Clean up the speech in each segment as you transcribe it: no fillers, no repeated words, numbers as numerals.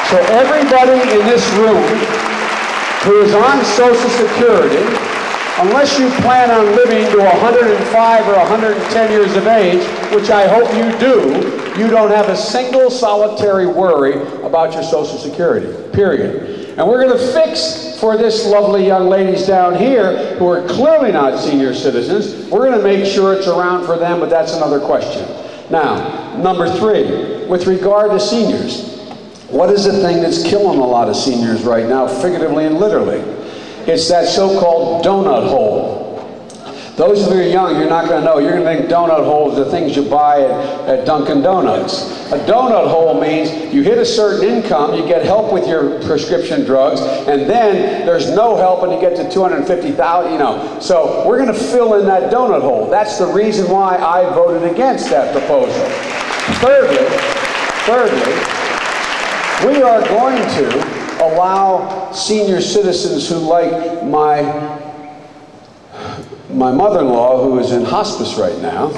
So everybody in this room who is on Social Security, unless you plan on living to 105 or 110 years of age, which I hope you do, you don't have a single solitary worry about your Social Security, period. And we're going to fix for this lovely young ladies down here who are clearly not senior citizens. We're going to make sure it's around for them, but that's another question. Now, number 3, with regard to seniors, what is the thing that's killing a lot of seniors right now, figuratively and literally? It's that so-called donut hole. Those of you who are young, you're not going to know. You're going to think donut holes are the things you buy at Dunkin' Donuts. A donut hole means you hit a certain income, you get help with your prescription drugs, and then there's no help and you get to 250,000, you know. So we're going to fill in that donut hole. That's the reason why I voted against that proposal. Thirdly, we are going to allow senior citizens who, like my mother-in-law, who is in hospice right now,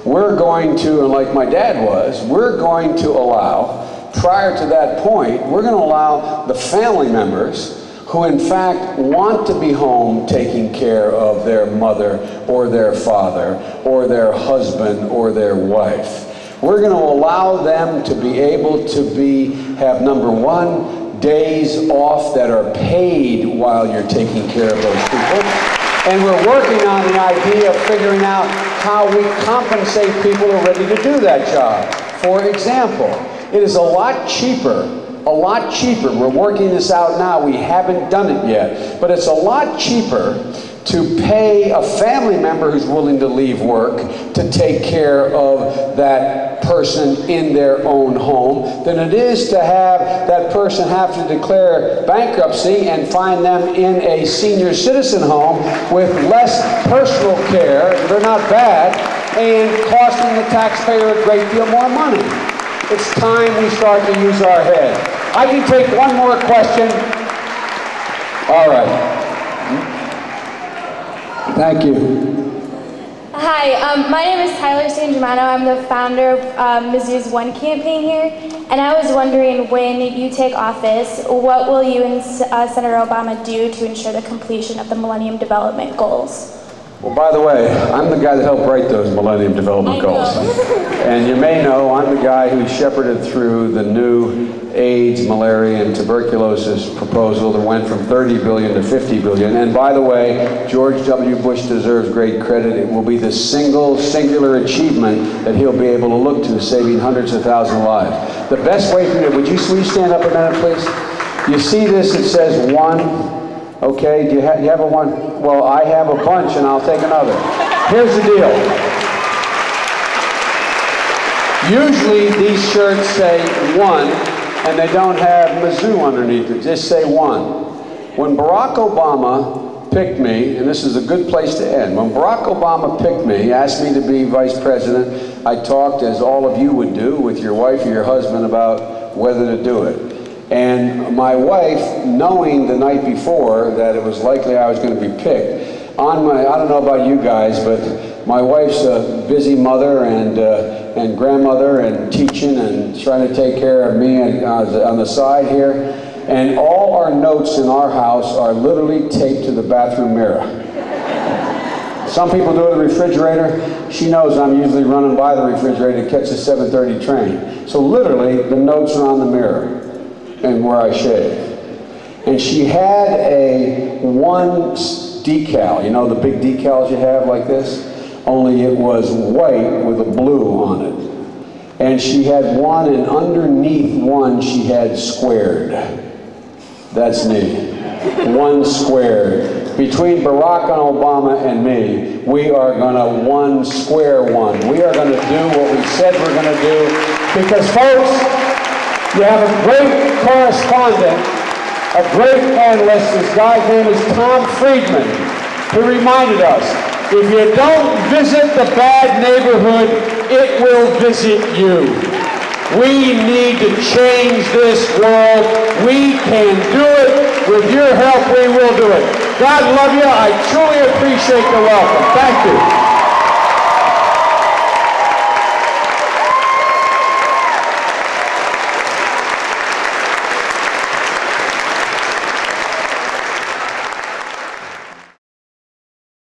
we're going to, and like my dad was, we're going to allow, prior to that point, we're going to allow the family members who in fact want to be home taking care of their mother or their father or their husband or their wife. We're going to allow them to be able to have, number 1, days off that are paid while you're taking care of those people. And we're working on the idea of figuring out how we compensate people who are ready to do that job. For example, it is a lot cheaper, we're working this out now, we haven't done it yet, but it's a lot cheaper to pay a family member who's willing to leave work to take care of that person in their own home than it is to have that person have to declare bankruptcy and find them in a senior citizen home with less personal care, they're not bad, and costing the taxpayer a great deal more money. It's time we start to use our head. I can take one more question. All right. Thank you. Hi, my name is Tyler San Germano. I'm the founder of Mizzou's One campaign here, and I was wondering, when you take office, what will you and Senator Obama do to ensure the completion of the Millennium Development Goals? Well, by the way, I'm the guy that helped write those Millennium Development Goals. And you may know I'm the guy who shepherded through the new AIDS, malaria, and tuberculosis proposal that went from 30 billion to 50 billion. And by the way, George W. Bush deserves great credit. It will be the singular achievement that he'll be able to look to, saving hundreds of thousands of lives. The best way for you, will you stand up a minute, please? You see this, it says 1. Okay, do you have a 1? Well, I have a bunch and I'll take another. Here's the deal. Usually these shirts say 1 and they don't have Mizzou underneath it, just say 1. When Barack Obama picked me, and this is a good place to end, when Barack Obama picked me, asked me to be vice president, I talked, as all of you would do, with your wife or your husband about whether to do it. And my wife, knowing the night before that it was likely I was going to be picked, I don't know about you guys, but my wife's a busy mother and grandmother and teaching and trying to take care of me on the side here. And all our notes in our house are literally taped to the bathroom mirror. Some people do it in the refrigerator. She knows I'm usually running by the refrigerator to catch the 7:30 train. So literally, the notes are on the mirror and where I shave. And she had a 1 decal, you know the big decals you have like this? Only it was white with a blue on it. And she had 1, and underneath 1 she had squared. That's me. 1 squared. Between Barack and Obama and me, we are going to 1 square 1. We are going to do what we said we're going to do. Because folks, you have a great correspondent, a great analyst. This guy's name is Tom Friedman, who reminded us, if you don't visit the bad neighborhood, it will visit you. We need to change this world. We can do it. With your help, we will do it. God love you. I truly appreciate the welcome. Thank you.